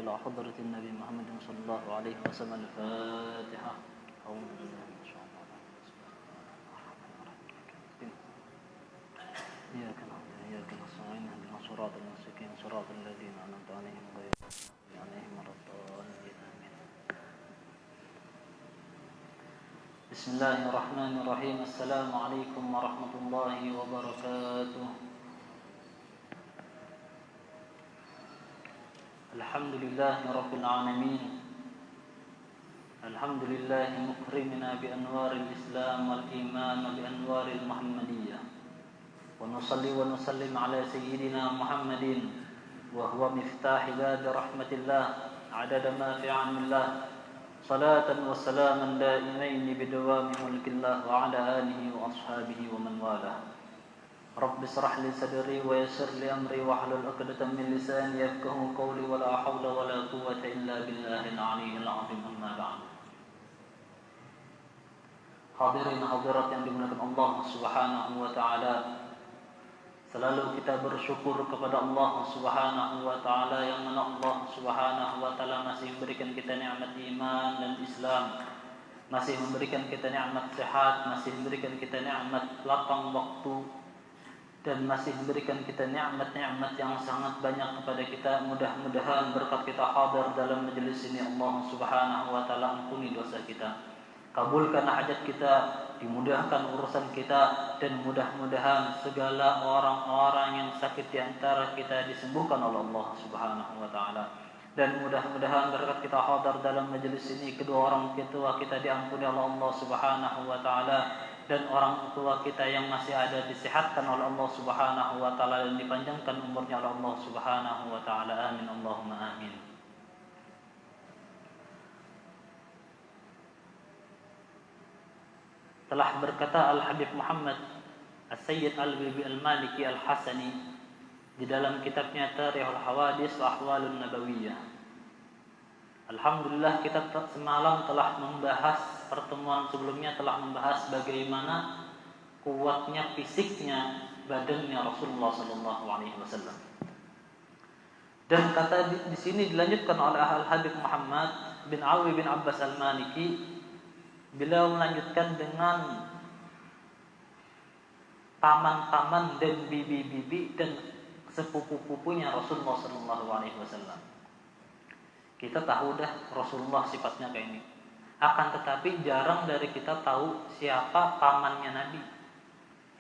إلى حضرة النبي محمد صلى الله عليه وسلم. الفاتحة. أعوذ بالله من الشيطان الرجيم. إياك نعبد وإياك نستعين اهدنا الصراط المستقيم صراط الذين أنعمت عليهم غير المغضوب عليهم ولا الضالين آمين. بسم الله الرحمن الرحيم. السلام عليكم ورحمة الله وبركاته. الحمد لله رب العالمين. الحمد لله مكرمنا بأنوار الإسلام والإيمان وبأنوار المحمدية. ونصلي ونسلم على سيدنا محمد وهو مفتاح باب رحمة الله عدد ما في علم الله. صلاة وسلاما دائمين بدوام ملك الله وعلى آله وأصحابه ومن والاه. رب اشرح لي صدري ويسر لي أمري واحلل عقدة من لساني يفقهوا قولي ولا حول ولا قوة إلا بالله العلي العظيم. أما بعد. Hadirin hadirat yang dimuliakan Allah Subhanahu wa taala. Selalu kita bersyukur kepada Allah Subhanahu wa taala yang mana Allah Subhanahu wa taala masih memberikan kita nikmat iman dan Islam, masih memberikan kita nikmat sehat, masih memberikan kita nikmat lapang waktu, dan masih memberikan kita nikmat-nikmat yang sangat banyak kepada kita. Mudah-mudahan berkat kita hadir dalam majelis ini, Allah Subhanahu wa taala ampuni dosa kita, kabulkan hajat kita, dimudahkan urusan kita, dan mudah-mudahan segala orang-orang yang sakit di antara kita disembuhkan oleh Allah Subhanahu wa taala. Dan mudah-mudahan berkat kita hadir dalam majelis ini, kedua orang tua kita diampuni oleh Allah Subhanahu wa taala, dan orang tua kita yang masih ada disehatkan oleh Allah Subhanahu wa taala dan dipanjangkan umurnya oleh Allah Subhanahu wa taala. Amin Allahumma amin. Telah berkata Al-Habib Muhammad As-Sayyid Al-Bibi Al-Maliki Al-Hasani di dalam kitabnya Tarikhul Hawadis wa Ahwalun Nabawiyah. Alhamdulillah, kita semalam telah membahas, pertemuan sebelumnya telah membahas bagaimana kuatnya fisiknya badannya Rasulullah sallallahu alaihi wasallam. Dan kata di sini dilanjutkan oleh Al-Habib Muhammad bin Alwi bin Abbas Al-Maliki. Beliau melanjutkan dengan paman-paman dan bibi-bibi dan sepupu-pupunya Rasulullah sallallahu alaihi wasallam. Kita tahu dah Rasulullah sifatnya kayak ini. Akan tetapi jarang dari kita tahu siapa pamannya Nabi,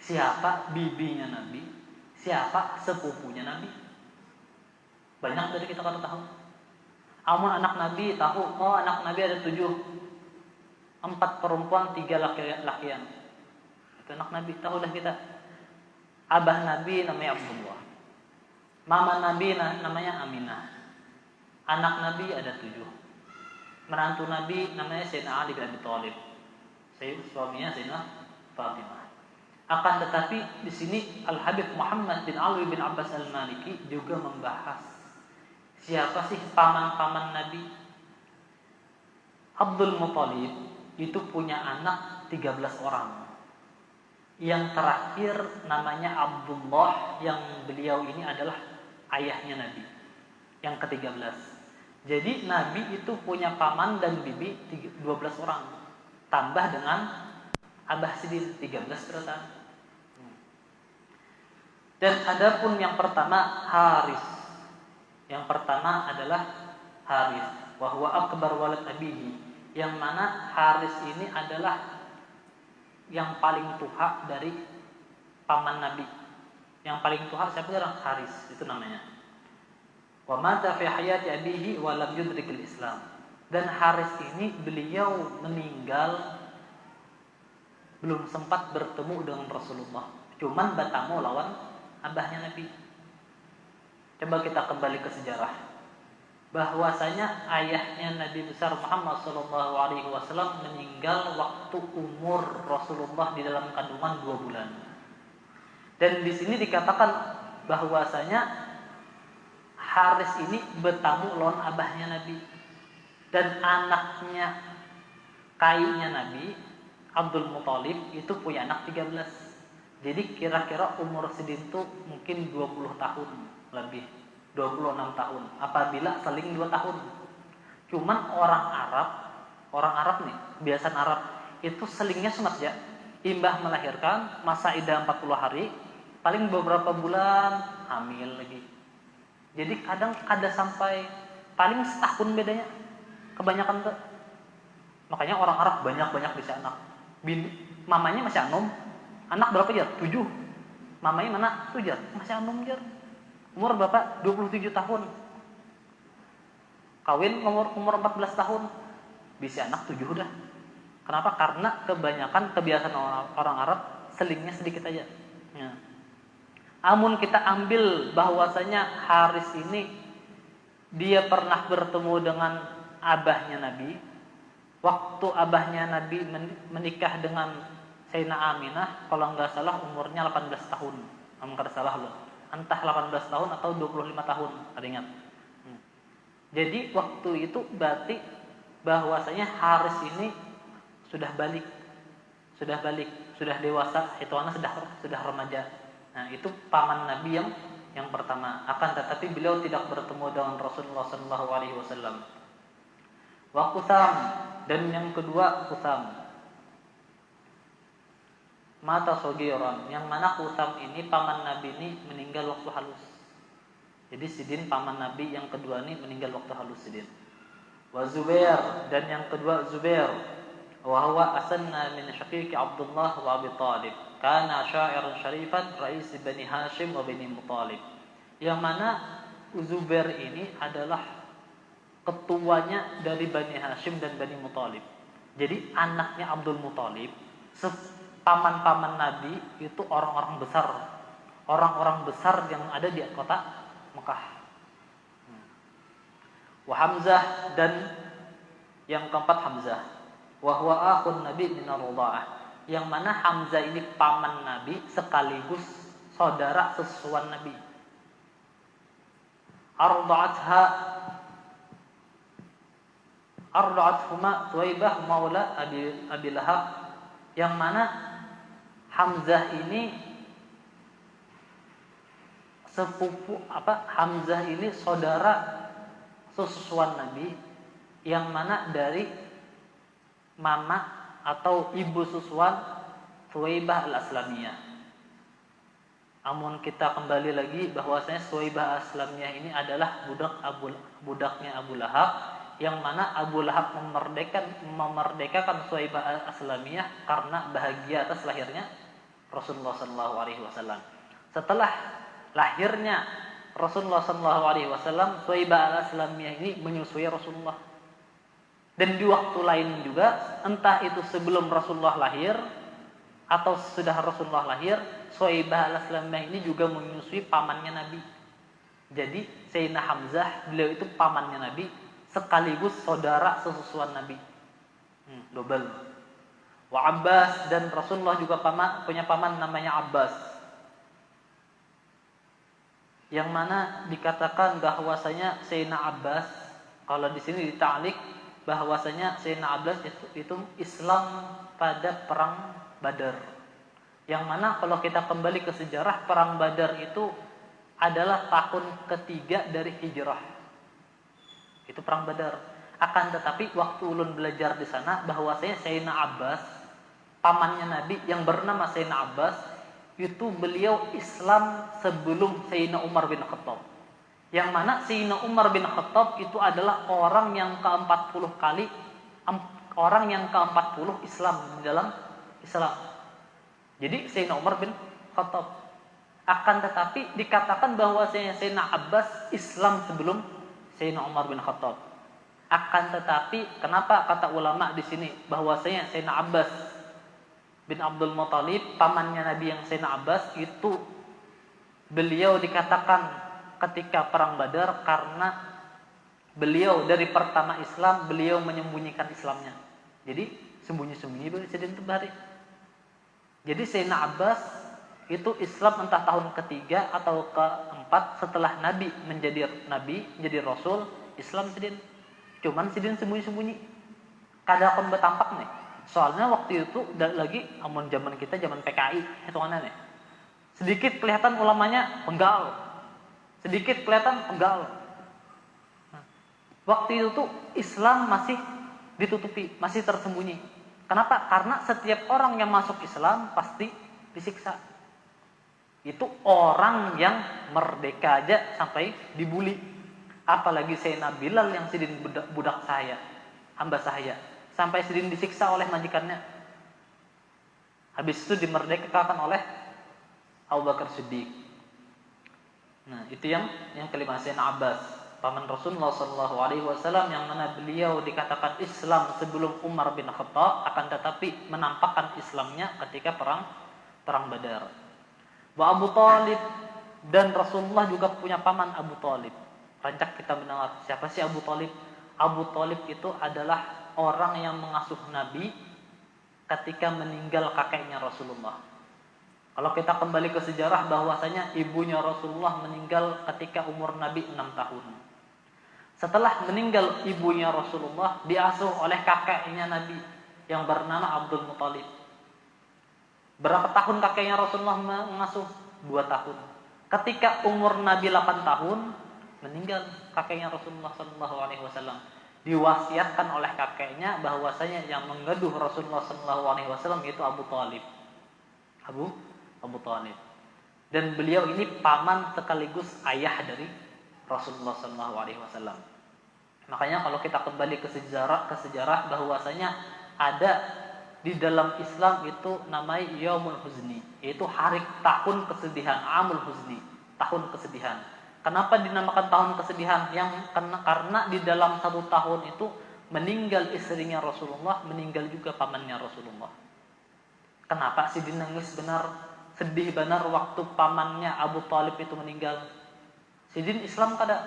siapa bibinya Nabi, siapa sepupunya Nabi. Banyak dari kita kada tahu. Amun anak Nabi tahu, oh anak Nabi ada 7, 4 perempuan, 3 laki-lakian. Itu anak Nabi, tahu dah kita. Abah Nabi namanya Abdullah, mama Nabi namanya Aminah. Anak Nabi ada 7. Menantu Nabi namanya Sayyidina Ali bin Abi Thalib. Suaminya Sayyidina Fatimah. Akan tetapi di sini Al-Habib Muhammad bin Alwi bin Abbas Al-Maliki juga membahas siapa sih paman-paman Nabi. Abdul Muthalib itu punya anak 13 orang. Yang terakhir namanya Abdullah, yang beliau ini adalah ayahnya Nabi, yang ke-13. Jadi Nabi itu punya paman dan bibi 12 orang. Tambah dengan Abah Sidin 13 berarti. Dan adapun yang pertama Haris. Yang pertama adalah Haris, wa huwa akbar walad abihi. Yang mana Haris ini adalah yang paling tua dari paman Nabi. Yang paling tua siapa? Haris, itu namanya. Wa mata fi hayati abihi wa lam yudrikil Islam. Dan Haris ini beliau meninggal belum sempat bertemu dengan Rasulullah, cuman bertemu lawan abahnya Nabi. Coba kita kembali ke sejarah, bahwasanya ayahnya Nabi besar Muhammad sallallahu alaihi wasallam meninggal waktu umur Rasulullah di dalam kandungan 2 bulan. Dan di sini dikatakan bahwasanya Haris ini bertamu lawan abahnya Nabi. Dan anaknya kainya Nabi, Abdul Muthalib, itu punya anak 13. Jadi kira-kira umur Sidin itu mungkin 20 tahun lebih. 26 tahun apabila seling 2 tahun. Cuman orang Arab nih, kebiasaan Arab itu selingnya sunat ya. Imbah melahirkan, masa idah 40 hari, paling beberapa bulan hamil lagi. Jadi kadang ada sampai paling setahun bedanya. Kebanyakan tuh. Makanya orang Arab banyak-banyak bisa anak. Mamanya masih anum. Anak berapa jar? 7. Mamanya mana? 7 jar. Masih anum jar. Umur berapa? 27 tahun. Kawin umur 14 tahun. Bisa anak 7 udah. Kenapa? Karena kebanyakan kebiasaan orang Arab selingnya sedikit aja. Ya. Amun kita ambil bahwasanya Haris ini dia pernah bertemu dengan abahnya Nabi. Waktu abahnya Nabi menikah dengan Sayyidina Aminah, kalau nggak salah umurnya 18 tahun. Nggak salah loh. Entah 18 tahun atau 25 tahun, ada ingat. Jadi waktu itu berarti bahwasanya Haris ini sudah balik, sudah dewasa, hitungannya sudah remaja. Nah, itu paman Nabi yang pertama. Akan tetapi beliau tidak bertemu dengan Rasulullah SAW. Wa Qutham, dan yang kedua Qutham. Mata Sogiron, yang mana Qutham ini paman Nabi ini meninggal waktu halus. Jadi Sidin paman Nabi yang kedua ini meninggal waktu halus Sidin. Wa Zubair, dan yang kedua Zubair. Wa huwa asanna min syaqiqi Abdullah wa Abi Talib. Kana sya'iran syarifan rais Bani Hashim wa Bani Muttalib. Yang mana Zubair ini adalah ketuanya dari Bani Hashim dan Bani Muttalib. Jadi anaknya Abdul Muttalib, paman-paman Nabi itu orang-orang besar. Orang-orang besar yang ada di kota Mekah. Wa Hamzah, dan yang keempat Hamzah. Wa huwa akhun Nabi min ar-ridha'ah. Yang mana Hamzah ini paman Nabi sekaligus saudara sesusuan Nabi. Arda'athuma Thuwaibah maula Abi Lahab. Yang mana Hamzah ini Hamzah ini saudara sesusuan Nabi, yang mana dari mama atau ibu susuan Thuwaibah al-Aslamiyah. Amun kita kembali lagi bahwasanya Thuwaibah al-Aslamiyah ini adalah budaknya Abu Lahab, yang mana Abu Lahab memerdekakan Thuwaibah al-Aslamiyah karena bahagia atas lahirnya Rasulullah SAW. Setelah lahirnya Rasulullah SAW, Thuwaibah al-Aslamiyah ini menyusui Rasulullah. Dan di waktu lain juga, entah itu sebelum Rasulullah lahir atau sudah Rasulullah lahir, Thuwaibah al-Aslamiyah ini juga menyusui pamannya Nabi. Jadi Sayyidina Hamzah, beliau itu pamannya Nabi sekaligus saudara sesusuan Nabi. Double. Wa Abbas, dan Rasulullah juga punya paman namanya Abbas. Yang mana dikatakan bahwasanya Sayyidina Abbas, kalau di sini dita'liq bahwasanya Sayyidina Abbas itu Islam pada perang Badar. Yang mana kalau kita kembali ke sejarah, perang Badar itu adalah tahun ketiga dari hijrah. Itu perang Badar. Akan tetapi waktu ulun belajar di sana bahwasanya Sayyidina Abbas, pamannya Nabi yang bernama Sayyidina Abbas, itu beliau Islam sebelum Sayyidina Umar bin Khattab. Yang mana Sayyidina Umar bin Khattab itu adalah orang yang ke-40 Islam di dalam Islam. Jadi Sayyidina Umar bin Khattab. Akan tetapi dikatakan bahwa Sayyidina Abbas Islam sebelum Sayyidina Umar bin Khattab. Akan tetapi kenapa kata ulama di sini bahwasanya Sayyidina Abbas bin Abdul Muttalib, pamannya Nabi yang Sayyidina Abbas itu, beliau dikatakan ketika perang Badar karena beliau dari pertama Islam beliau menyembunyikan Islamnya. Jadi sembunyi-sembunyi sedang terbari. Jadi Sayyidina Abbas itu Islam entah tahun ketiga atau keempat setelah Nabi menjadi Rasul, Islam sedang. Cuman sedang sembunyi-sembunyi. Kada akan bertampak nih. Soalnya waktu itu lagi amun zaman kita zaman PKI hitungannya nih. Sedikit kelihatan ulamanya penggal. sedikit kelihatan pegal. Waktu itu Islam masih ditutupi, masih tersembunyi. Kenapa? Karena setiap orang yang masuk Islam pasti disiksa. Itu orang yang merdeka aja sampai dibully. Apalagi Sayyidina Bilal yang sidin budak saya, hamba saya, sampai sidin disiksa oleh majikannya. Habis itu dimerdekakan oleh Abu Bakar Siddiq. Nah, itu yang kelima, Sayyidina Abbas, paman Rasulullah SAW, yang mana beliau dikatakan Islam sebelum Umar bin Khattab, akan tetapi menampakkan Islamnya ketika perang Badar. Wa Abu Talib, dan Rasulullah juga punya paman Abu Talib. Rancak kita mendengar, siapa sih Abu Talib? Abu Talib itu adalah orang yang mengasuh Nabi ketika meninggal kakeknya Rasulullah. Kalau kita kembali ke sejarah, bahwasanya ibunya Rasulullah meninggal ketika umur Nabi 6 tahun. Setelah meninggal ibunya Rasulullah, diasuh oleh kakeknya Nabi yang bernama Abdul Muthalib. Berapa tahun kakeknya Rasulullah mengasuh? 2 tahun. Ketika umur Nabi 8 tahun, meninggal kakeknya Rasulullah SAW. Diwasiatkan oleh kakeknya bahwasanya yang menggaduh Rasulullah SAW itu Abu Talib. Abu Talib. Dan beliau ini paman sekaligus ayah dari Rasulullah SAW. Makanya kalau kita kembali ke sejarah bahwasanya ada di dalam Islam itu namanya Yaumul Huzni, yaitu hari tahun kesedihan, Amul Huzni, tahun kesedihan. Kenapa dinamakan tahun kesedihan? Karena di dalam 1 tahun itu meninggal istrinya Rasulullah, meninggal juga pamannya Rasulullah. Kenapa Sidin nangis benar, sedih benar waktu pamannya Abu Talib itu meninggal? Sidin Islam kada?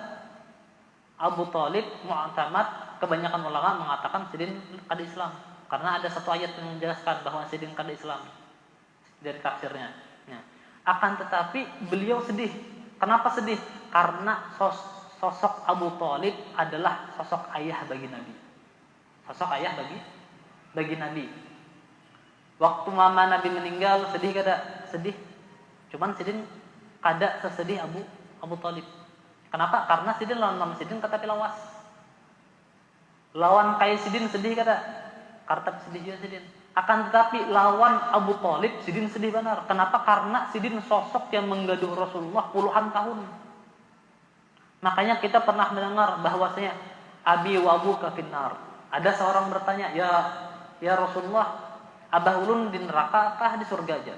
Abu Talib mu'tamad, kebanyakan ulama mengatakan Sidin kada Islam, karena ada satu ayat yang menjelaskan bahwa Sidin kada Islam dari tafsirnya. Ya. Akan tetapi beliau sedih. Kenapa sedih? Karena sosok Abu Talib adalah sosok ayah bagi Nabi. Sosok ayah bagi Nabi. Waktu mama Nabi meninggal, sedih kada? Sedih. Cuman Sidin kada sesedih Abu Talib. Kenapa? Karena Sidin lawan Sidin tetapi lawas. Lawan kai Sidin sedih kada? Karena sedih juga Sidin. Akan tetapi lawan Abu Talib Sidin sedih benar. Kenapa? Karena Sidin sosok yang menggaduh Rasulullah puluhan tahun. Makanya kita pernah mendengar bahwasanya Abi wa abuka finnar. Ada seorang bertanya, ya Rasulullah, abah ulun di neraka kah di surga aja?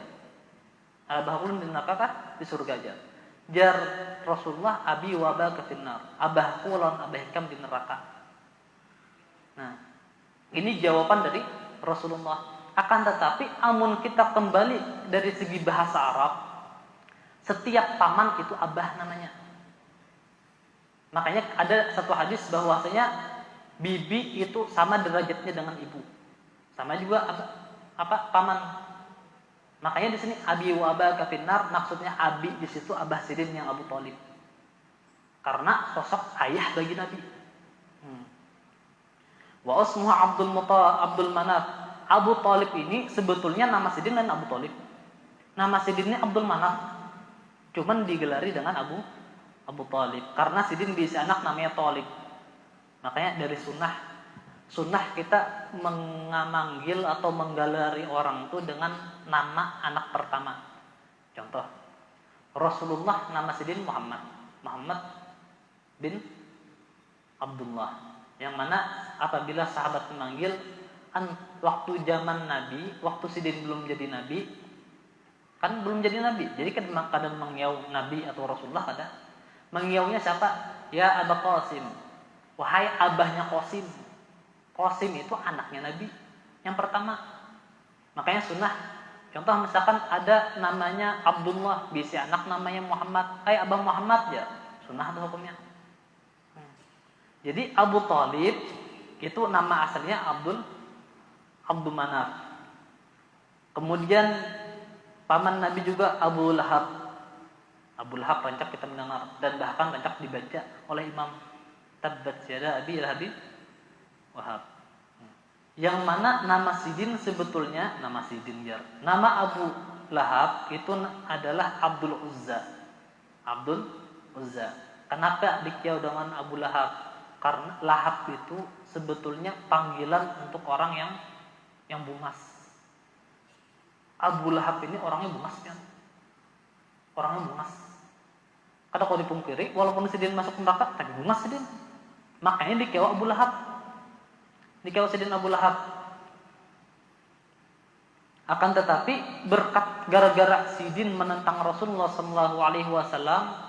Abah ulun di neraka kah di surga aja? Jar Rasulullah, abi wa abuka finnar. Abahku lawan abah ikam di neraka. Nah, ini jawaban dari Rasulullah. Akan tetapi amun kita kembali dari segi bahasa Arab, setiap paman itu abah namanya. Makanya ada satu hadis bahwasanya bibi itu sama derajatnya dengan ibu. Sama juga paman. Makanya di sini abi wa abaka finnar, maksudnya abi di situ Abah Sidin yang Abu Talib. Karena sosok ayah bagi Nabi. Wa usmuhu Abdul Manaf. Abu Talib ini sebetulnya nama Sidin dan Abu Talib. Nama Sidinnya Abdul Manaf. Cuman digelari dengan Abu Talib. Karena Sidin bisa anak namanya Talib. Makanya dari sunnah kita memanggil atau menggelari orang itu dengan nama anak pertama. Contoh, Rasulullah nama Sidin Muhammad bin Abdullah. Yang mana apabila sahabat memanggil waktu zaman Nabi, waktu Sidin belum jadi Nabi, kan belum jadi Nabi, jadi kan kadang mengiau Nabi atau Rasulullah kada. Mengiaunya siapa? Ya Aba Qasim, wahai abahnya Qasim. Qasim itu anaknya Nabi yang pertama. Makanya sunnah. Contoh misalkan ada namanya Abdullah, bisa anak namanya Muhammad, hai Abah Muhammad ya, sunnah atau hukumnya. Jadi Abu Talib itu nama aslinya Abdul Manaf. Kemudian paman Nabi juga Abu Lahab. Abu Lahab rancak kita mendengar dan bahkan rancak dibaca oleh Imam Tabbat Yada Abi Lahabi Wahab. Yang mana nama Sidin sebetulnya nama Sidin jar. Nama Abu Lahab itu adalah Abdul Uzza. Abdul Uzza. Kenapa dikiyau dengan Abu Lahab? Karena Lahab itu sebetulnya panggilan untuk orang yang bungas. Abu Lahab ini orangnya bungas kan? Orangnya bungas. Karena kalau dipungkiri, walaupun Sidin masuk neraka, tapi bungas Sidin. Makanya dikiyau Abu Lahab. Dikiyau Sidin Abu Lahab. Akan tetapi berkat gara-gara Sidin menentang Rasulullah Sallallahu Alaihi Wasallam,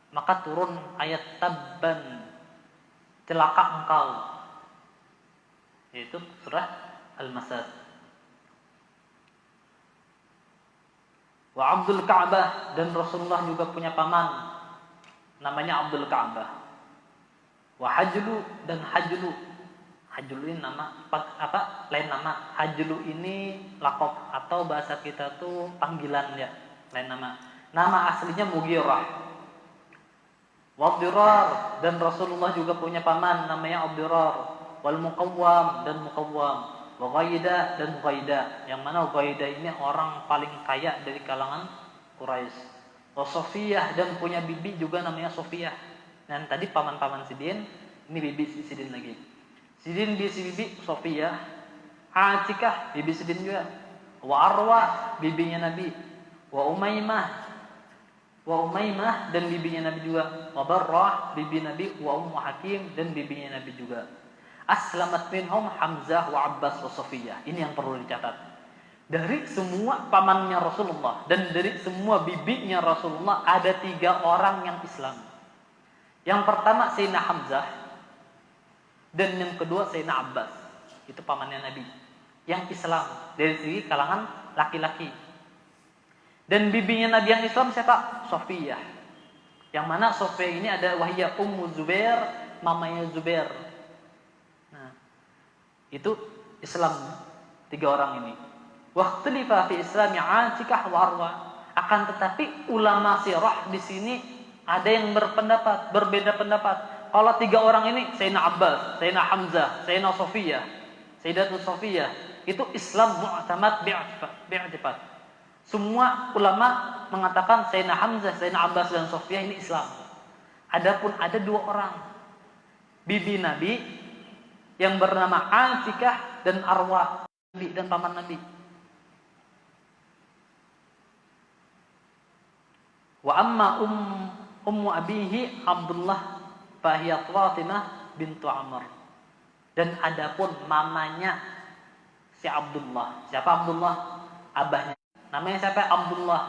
maka turun ayat tabban, celaka engkau, yaitu surah Al-Masad. Wa Abdul Ka'bah, dan Rasulullah juga punya paman namanya Abdul Ka'bah. Wa Hajlu, dan Hajlu. Hajlu ini nama apa? Lain nama. Hajlu ini lakop atau bahasa kita tuh panggilan ya, lain nama. Nama aslinya Mughirah. Wabdirar, dan Rasulullah juga punya paman namanya Abdirar. Wal Muqawwam, dan Muqawwam. Wa Ghaida, dan Ghaida, yang mana Ghaida ini orang paling kaya dari kalangan Quraisy. Wa Sofiyah, dan punya bibi juga namanya Sofiyah. Dan tadi paman-paman Sidin, ini bibi Sidin lagi. Sidin bibi Sofiyah, Atikah bibi Sidin juga. Wa Arwa, bibinya Nabi. Wa Umaymah, dan bibinya Nabi juga. Wa Barrah, bibi Nabi. Wa Ummu Hakim, dan bibinya Nabi juga. Aslamat minhum Hamzah wa Abbas wa Sofiyah. Ini yang perlu dicatat. Dari semua pamannya Rasulullah dan dari semua bibinya Rasulullah, ada 3 orang yang Islam. Yang pertama Sayyidina Hamzah, dan yang kedua Sayyidina Abbas. Itu pamannya Nabi yang Islam dari segi kalangan laki-laki. Dan bibinya Nabi yang Islam siapa? Sofiyah. Yang mana Sofiyah ini ada wahya Ummu Zubair, mamanya Zubair. Nah, itu Islam 3 orang ini. Waqtalifa fi Islami Atikah wa Arwa. Akan tetapi ulama sirah di sini ada yang berbeda pendapat. Kalau 3 orang ini, Sayyidina Abbas, Sayyidina Hamzah, Sayyidina Sofiyah, Sayyidatul Sofiyah, itu Islam mu'tamad bi'atifat. Semua ulama mengatakan Sayyidina Hamzah, Sayyidina Abbas, dan Sofiyah ini Islam. Adapun ada 2 orang bibi Nabi yang bernama Atikah dan Arwa, bibi dan paman Nabi. Wa amma ummu abihi Abdullah fahiyat Fatimah bintu Amr. Dan adapun mamanya si Abdullah. Siapa Abdullah? Abahnya. Namanya siapa? Abdullah.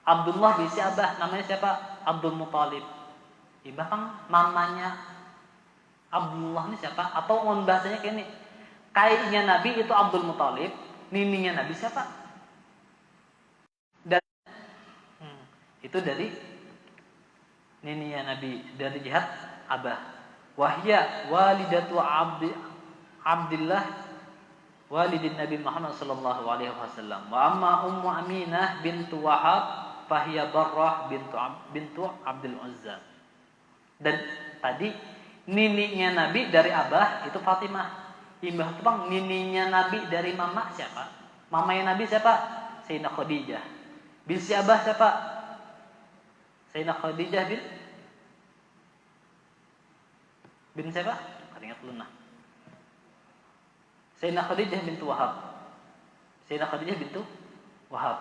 Abdullah bisi abah. Namanya siapa? Abdul Muthalib. Bahkan mamanya Abdullah ini siapa? Atau bahasanya kayak ini. Kayaknya Nabi itu Abdul Muthalib. Nininya Nabi siapa? Dan itu dari nininya Nabi, dari jihad abah. Wahya walidatu Abdillah walidin Nabi Muhammad sallallahu alaihi wasallam. Wa amma Ummu Aminah bintu Wahab fahiya Barrah bintu Abdul Uzza. Dan tadi nininya Nabi dari abah itu Fatimah. Imbah itu Bang, nininya Nabi dari mama siapa? Mamanya Nabi siapa? Sayyidina Khadijah. Bisi abah siapa? Sayyidina Khadijah bin siapa? Ingat lunah. Sayyidina Khadijah bintu Wahab. Sayyidina Khadijah bintu Wahab.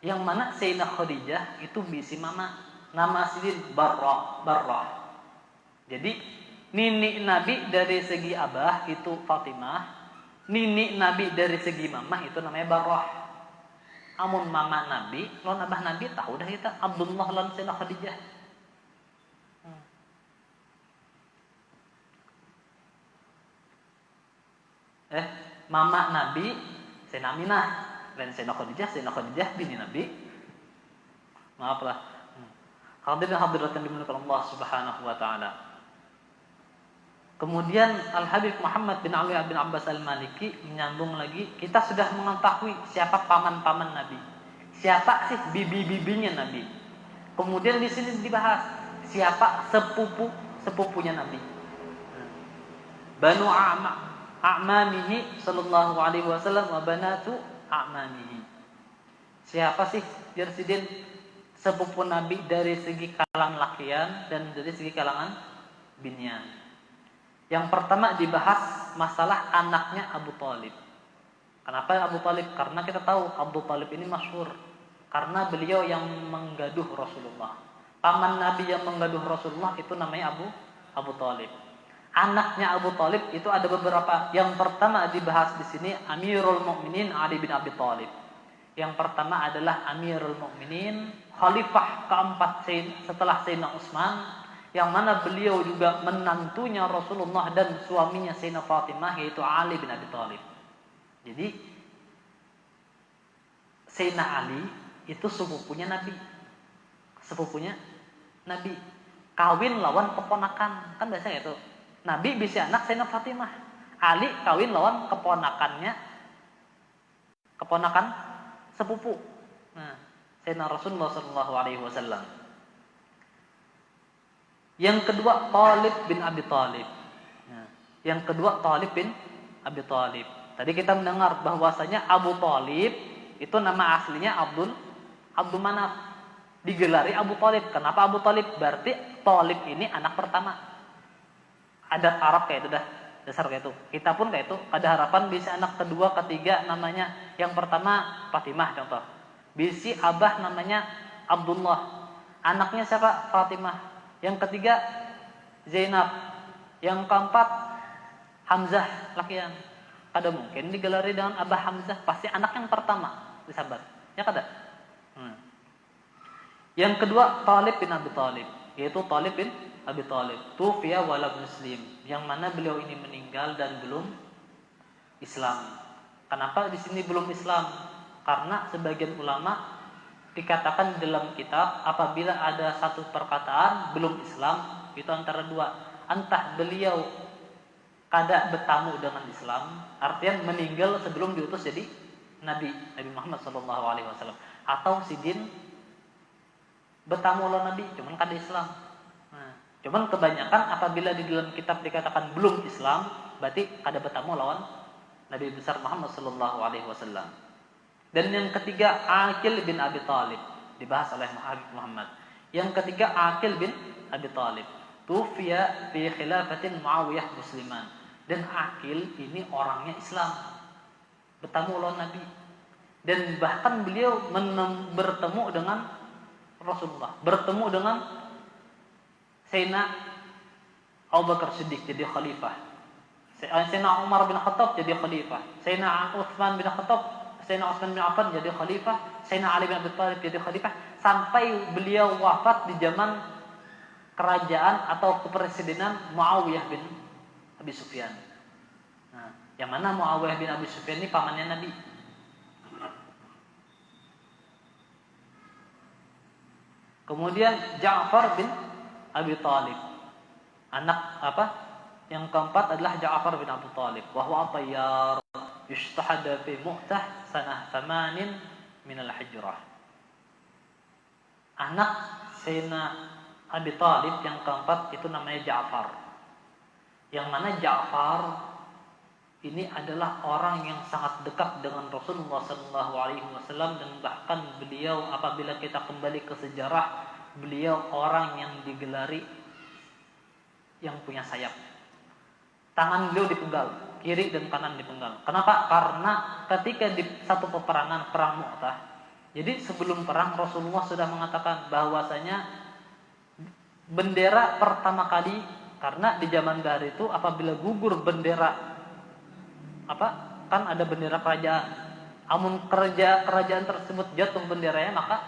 Yang mana Sayyidina Khadijah itu bisi mama. Nama Sidin Barrah. Jadi nini Nabi dari segi abah itu Fatimah. Nini Nabi dari segi mama itu namanya Barrah. Amun mama Nabi, lon abah Nabi tahu dah kita Abdullah lan Sayyidina Khadijah. Mama Nabi Sayyidina Aminah dan Sayyidina Khadijah bini Nabi. Maaflah. Hadirin hadirat yang dimuliakan Allah Subhanahu wa taala. Kemudian Al-Habib Muhammad bin Ali bin Abbas Al-Maliki menyambung lagi, kita sudah mengetahui siapa paman-paman Nabi. Siapa sih bibi-bibinya Nabi? Kemudian di sini dibahas siapa sepupunya Nabi. Banu A'mamihi sallallahu alaihi wasallam wa banatu a'mamihi. Siapa sih Jarsidin sepupu Nabi dari segi kalangan lakian dan dari segi kalangan binian. Yang pertama dibahas masalah anaknya Abu Thalib. Kenapa Abu Thalib? Karena kita tahu Abu Thalib ini masyhur karena beliau yang menggaduh Rasulullah. Paman Nabi yang menggaduh Rasulullah itu namanya Abu Thalib. Anaknya Abu Thalib itu ada beberapa. Yang pertama dibahas di sini Amirul Mukminin Ali bin Abi Thalib. Yang pertama adalah Amirul Mukminin, khalifah keempat setelah Sayyidina Utsman, yang mana beliau juga menantunya Rasulullah dan suaminya Sayyidina Fatimah, yaitu Ali bin Abi Thalib. Jadi Sayyidina Ali itu sepupunya Nabi. Sepupunya Nabi. Kawin lawan keponakan. Kan biasa gitu. Nabi bisa anak Sayyidina Fatimah. Ali kawin lawan keponakan sepupu. Nah, Sayyidina Rasulullah sallallahu alaihi wasallam. Yang kedua Thalib bin Abi Thalib. Nah, yang kedua Thalib bin Abi Thalib. Tadi kita mendengar bahwasanya Abu Thalib itu nama aslinya Abdul Manaf. Digelari Abu Thalib. Kenapa Abu Thalib? Berarti Thalib ini anak pertama. Adat Arab kayak itu dah. Dasar kayak itu. Kita pun kayak itu. Ada harapan bisa anak kedua, ketiga namanya. Yang pertama Fatimah contoh. Bisi abah namanya Abdullah. Anaknya siapa? Fatimah. Yang ketiga Zainab. Yang keempat Hamzah lakian. Kada mungkin digelari dengan abah Hamzah. Pasti anak yang pertama disabar. Ya kada? Yang kedua Thalib bin Abi Thalib. Yaitu Thalib bin Abi Thalib. Tufiya walam muslim. Yang mana beliau ini meninggal dan belum Islam. Kenapa di sini belum Islam? Karena sebagian ulama dikatakan dalam kitab apabila ada satu perkataan belum Islam, itu antara dua. Entah beliau kada bertamu dengan Islam, artinya meninggal sebelum diutus jadi Nabi Muhammad SAW, atau sidin bertamu oleh Nabi, cuman kada Islam. Nah, cuman kebanyakan apabila di dalam kitab dikatakan belum Islam, berarti kada bertamu lawan Nabi besar Muhammad SAW. Dan yang ketiga Aqil bin Abi Thalib, dibahas oleh Muhammad. Yang ketiga Aqil bin Abi Thalib, tufiya fi khilafatin Muawiyah musliman. Dan Aqil ini orangnya Islam, bertemu lawan Nabi, dan bahkan beliau bertemu dengan Rasulullah, bertemu dengan Sayyidina Abu Bakar Siddiq jadi khalifah, Sayyidina Umar bin Khattab jadi khalifah, Sayyidina Utsman bin Affan jadi khalifah, Sayyidina Ali bin Abi Thalib jadi khalifah, sampai beliau wafat di zaman kerajaan atau kepresidenan Muawiyah bin Abi Sufyan. Nah, yang mana Muawiyah bin Abi Sufyan ini pamannya Nabi. Kemudian Ja'far bin Abi Thalib. Anak apa? Yang keempat adalah Ja'far bin Abi Thalib. Wa huwa tayyar yushtahada fi Mu'tah sanah 8 min al-Hijrah. Anak Sayyidina Abi Thalib yang keempat itu namanya Ja'far. Yang mana Ja'far ini adalah orang yang sangat dekat dengan Rasulullah SAW, dan bahkan beliau apabila kita kembali ke sejarah, beliau orang yang digelari yang punya sayap. Tangan beliau dipenggal, kiri dan kanan dipenggal. Kenapa? Karena ketika di satu peperangan perang Mu'tah, jadi sebelum perang Rasulullah sudah mengatakan bahwasanya bendera pertama kali, karena di zaman dahulu itu apabila gugur bendera kan ada bendera kerajaan. Amun kerajaan tersebut jatuh benderanya, maka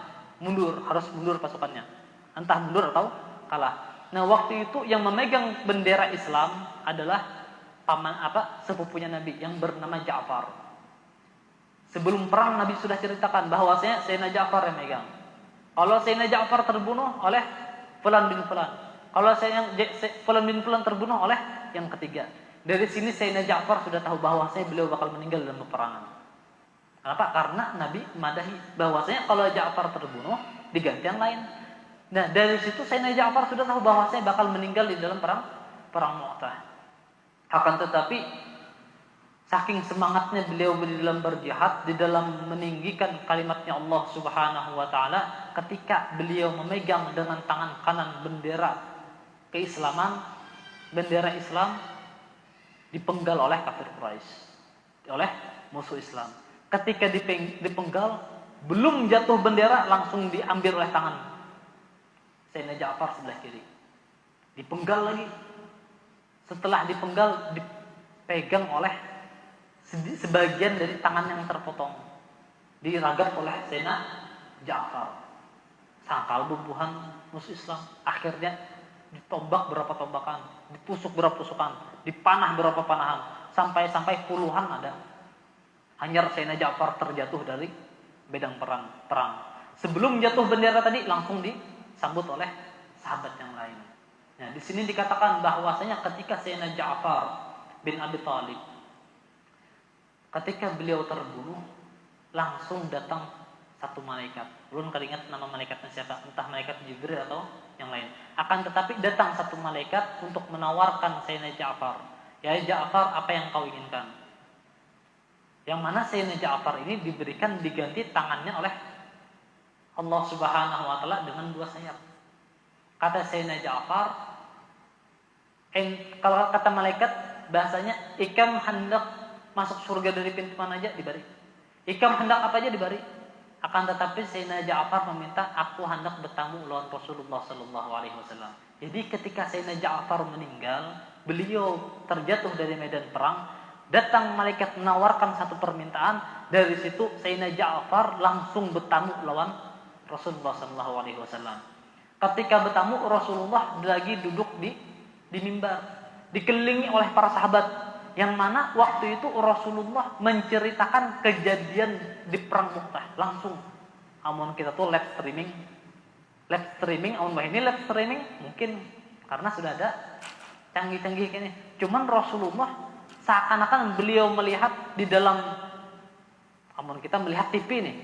harus mundur pasukannya. Entah mundur atau kalah. Nah, waktu itu yang memegang bendera Islam adalah sepupunya Nabi yang bernama Ja'far. Sebelum perang Nabi sudah ceritakan bahwasanya Sayyidina Ja'far yang megang. Kalau Sayyidina Ja'far terbunuh oleh fulan bin fulan. Kalau fulan bin fulan terbunuh oleh yang ketiga. Dari sini Sayyidina Ja'far sudah tahu bahwasanya beliau bakal meninggal dalam peperangan. Kenapa? Karena Nabi madahi bahwasanya kalau Ja'far terbunuh diganti yang lain. Nah, dari situ Sayyidina Ja'far sudah tahu bahwasanya bakal meninggal di dalam perang Mu'tah. Akan tetapi saking semangatnya beliau di dalam berjihad, di dalam meninggikan kalimatnya Allah Subhanahu wa taala, ketika beliau memegang dengan tangan kanan bendera keislaman, bendera Islam, dipenggal oleh kafir Quraisy, oleh musuh Islam. Ketika dipenggal, belum jatuh bendera langsung diambil oleh tangan Sayyidina Ja'far sebelah kiri. Dipenggal lagi. Setelah dipenggal, dipegang oleh sebagian dari tangan yang terpotong, diragap oleh Sayyidina Ja'far. Sangkal bubuhan musuh Islam. Akhirnya ditombak berapa tombakan, ditusuk berapa tusukan, dipanah berapa panahan, sampai puluhan ada. Hanya Sayyidina Ja'far terjatuh dari medan perang. Sebelum jatuh bendera tadi langsung disambut oleh sahabat yang lain. Nah, di sini dikatakan bahwasanya ketika Sayyidina Ja'far bin Abi Thalib, ketika beliau terbunuh, langsung datang satu malaikat. Belum teringat nama malaikatnya siapa, entah malaikat Jibril atau yang lain. Akan tetapi datang satu malaikat untuk menawarkan Sayyidina Ja'far. Ya Ja'far, apa yang kau inginkan? Yang mana Sayyidina Ja'far ini diganti tangannya oleh Allah Subhanahu wa taala dengan 2 sayap. Kata Sayyidina Ja'far, kalau kata malaikat bahasanya, ikam hendak masuk surga dari pintu mana aja diberi. Ikam hendak apa aja diberi. Akan tetapi Sayyidina Ja'far meminta, aku hendak bertamu lawan Rasulullah sallallahu alaihi wasallam. Jadi ketika Sayyidina Ja'far meninggal, beliau terjatuh dari medan perang, datang malaikat menawarkan satu permintaan. Dari situ Sayyidina Ja'far langsung bertamu lawan Rasulullah sallallahu alaihi wasallam. Ketika bertamu, Rasulullah lagi duduk di mimbar, dikelilingi oleh para sahabat, yang mana waktu itu Rasulullah menceritakan kejadian di perang Mu'tah langsung. Amun kita tuh live streaming, amun ini live streaming mungkin karena sudah ada canggih-canggih ini. Cuman Rasulullah seakan-akan beliau melihat di dalam, amun kita melihat TV nih,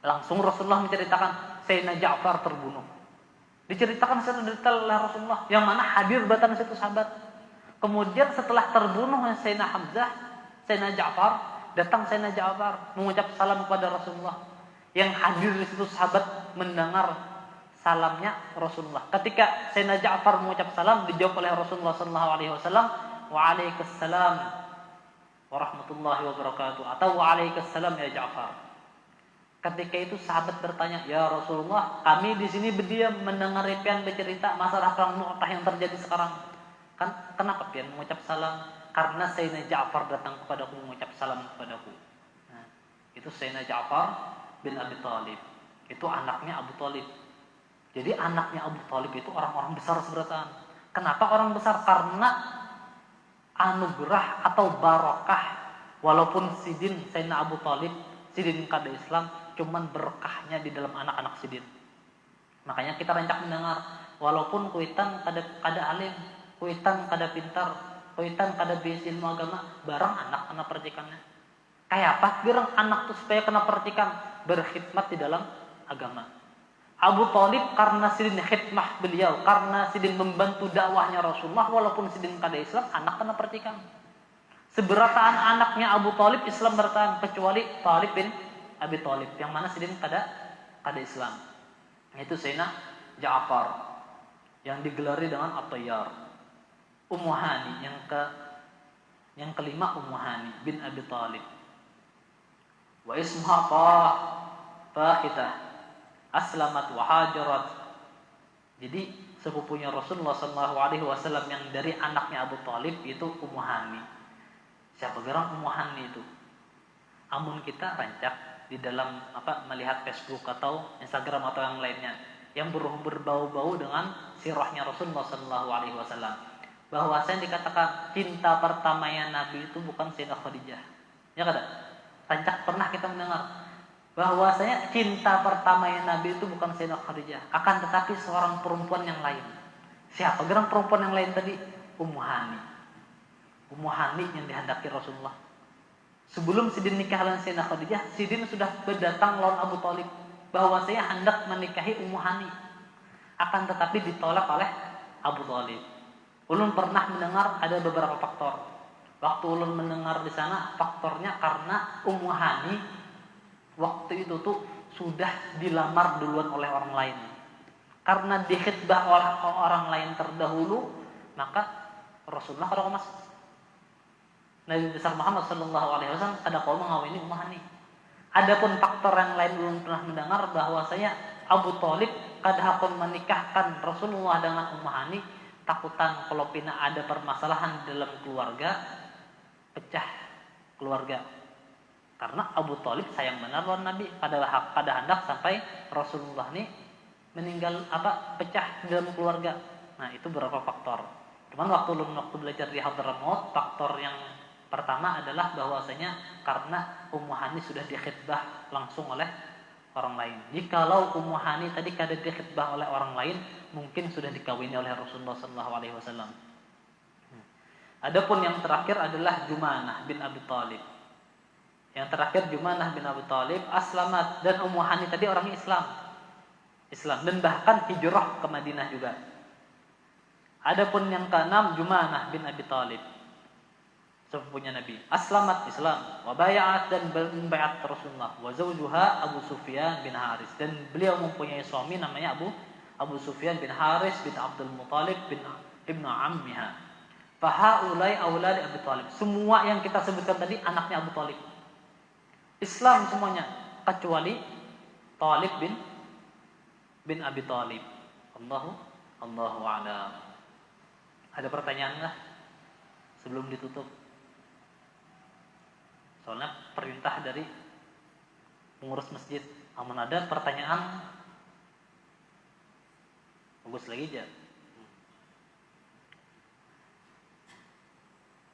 langsung Rasulullah menceritakan Sayyidina Ja'far terbunuh. Diceritakan secara detail oleh Rasulullah, yang mana hadir batang situ sahabat. Kemudian setelah terbunuh Sayyidina Hamzah, Sayyidina Ja'far, datang Sayyidina Ja'far mengucap salam kepada Rasulullah. Yang hadir di situ sahabat mendengar salamnya Rasulullah. Ketika Sayyidina Ja'far mengucap salam, dijawab oleh Rasulullah sallallahu alaihi wasallam, "Waalaikumsalam warahmatullahi wabarakatuh," atau "Waalaikumsalam ya Ja'far." Ketika itu sahabat bertanya, "Ya Rasulullah, kami di sini berdiam mendengar pian bercerita masalah perang Mu'tah yang terjadi sekarang. Kenapa pian mengucap salam?" Karena Sayyidina Ja'far datang kepadaku mengucap salam kepadaku. Nah, itu Sayyidina Ja'far bin Abi Thalib. Itu anaknya Abu Thalib. Jadi anaknya Abu Thalib itu orang-orang besar seberatan. Kenapa orang besar? Karena anugerah atau barokah. Walaupun sidin Sayyidina Abu Thalib, sidin kada Islam, cuman berkahnya di dalam anak-anak sidin. Makanya kita rancak mendengar, walaupun kuitan kada alim, kuitan kada pintar, kuitan kada bisa ilmu agama, barang anak percikannya. Kayak apa barang anak tuh supaya kena percikan? Berkhidmat di dalam agama. Abu Thalib karena sidin khidmah beliau, karena sidin membantu dakwahnya Rasulullah, walaupun sidin kada Islam, anak kena percikan. Seberataan anaknya Abu Thalib Islam bertahan, kecuali Thalib bin Abi Thalib, yang mana sidin kada Islam. Itu Sayyidina Ja'far yang digelari dengan At-Tayyar. Ummu Hani yang kelima, Ummu Hani bin Abi Thalib. Wa ismuha Fahitah aslamat wa hajarat. Jadi sepupunya Rasulullah sallallahu alaihi wasallam yang dari anaknya Abu Thalib itu Ummu Hani. Siapa gerang Ummu Hani itu? Amun kita rancak di dalam melihat Facebook atau Instagram atau yang lainnya yang berbau-bau dengan sirahnya Rasulullah sallallahu alaihi wasallam, bahwasanya dikatakan cinta pertamanya Nabi itu bukan Sayyidah Khadijah. Ya kada? Rancak pernah kita mendengar bahwasanya cinta pertamanya Nabi itu bukan Sayyidah Khadijah, akan tetapi seorang perempuan yang lain. Siapa gerang perempuan yang lain tadi? Ummu Hani. Ummu Hani yang dihendaki Rasulullah. Sebelum Sidin nikah dengan Sayyidina Khadijah, Sidin sudah berdatang lawan Abu Thalib bahwa saya hendak menikahi Ummu Hani. Akan tetapi ditolak oleh Abu Thalib. Ulun pernah mendengar ada beberapa faktor. Waktu ulun mendengar di sana faktornya karena Ummu Hani waktu itu tuh sudah dilamar duluan oleh orang lain. Karena dikhitbah orang lain terdahulu, maka Rasulullah kada masuk. Nabi besar Muhammad sallallahu alaihi wasallam kada kau mengawini Ummu Hani. Adapun faktor yang lain belum pernah mendengar bahwasanya Abu Thalib kada akan menikahkan Rasulullah dengan Ummu Hani, takutan kalau pina ada permasalahan dalam keluarga, pecah keluarga. Karena Abu Thalib sayang benar lawan Nabi, pada hendak sampai Rasulullah nih meninggal pecah dalam keluarga. Nah, itu beberapa faktor. Cuman waktu belajar di Hadramaut, faktor yang pertama adalah bahwasanya karena Ummu Hani sudah dikhitbah langsung oleh orang lain. Jikalau Ummu Hani tadi kada dikhitbah oleh orang lain, mungkin sudah dikawini oleh Rasulullah sallallahu alaihi wasallam. Adapun yang terakhir adalah Jumanah bin Abi Thalib. Yang terakhir Jumanah bin Abi Thalib aslamat, dan Ummu Hani tadi orang Islam dan bahkan hijrah ke Madinah juga. Adapun yang keenam Jumanah bin Abi Thalib, sepupunya Nabi, aslamat Islam, wa bay'at, dan membayat Rasulullah, wa zawjuha Abu Sufyan bin Haris, dan beliau mempunyai suami namanya Abu Sufyan bin Haris bin Abdul Muthalib bin ibnu ammiha. Fahaulai aulad Abi Thalib. Semua yang kita sebutkan tadi anaknya Abu Thalib. Islam semuanya kecuali Thalib bin Abi Thalib. Allahu a'lam. Ada pertanyaan enggak sebelum ditutup? Soalnya perintah dari pengurus masjid. Aman ada pertanyaan? Bagus lagi aja.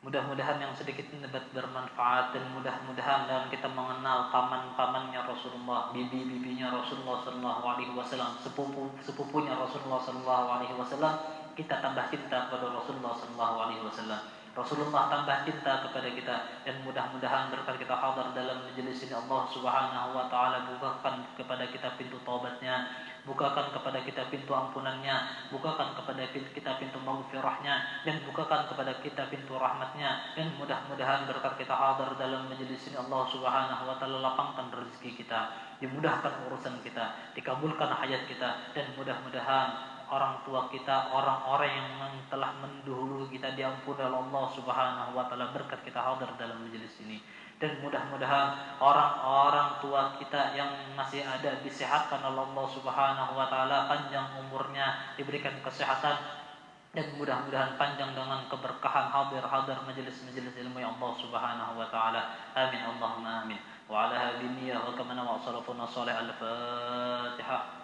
Mudah-mudahan yang sedikit dapat bermanfaat, dan mudah-mudahan dalam kita mengenal paman-pamannya Rasulullah, bibi-bibinya Rasulullah sallallahu alaihi wasallam, sepupunya Rasulullah sallallahu alaihi wasallam, kita tambah cinta kepada Rasulullah sallallahu alaihi wasallam. Rasulullah tambah cinta kepada kita, dan mudah-mudahan berkat kita hadir dalam majelis ini Allah Subhanahu wa taala bukakan kepada kita pintu taubatnya, bukakan kepada kita pintu ampunannya, bukakan kepada kita pintu maghfirahnya, dan bukakan kepada kita pintu rahmatnya. Dan mudah-mudahan berkat kita hadir dalam majelis ini Allah Subhanahu wa taala lapangkan rezeki kita, dimudahkan urusan kita, dikabulkan hajat kita, dan mudah-mudahan orang tua kita, orang-orang yang telah mendahului kita diampuni oleh Allah Subhanahu wa taala berkat kita hadir dalam majelis ini. Dan mudah-mudahan orang-orang tua kita yang masih ada disehatkan oleh Allah Subhanahu wa taala, panjang umurnya, diberikan kesehatan, dan mudah-mudahan panjang dengan keberkahan hadir majelis-majelis ilmu ya Allah Subhanahu wa taala. Amin Allahumma amin. Wa ala hadhihi wa kama wa salafuna salih al-Fatihah.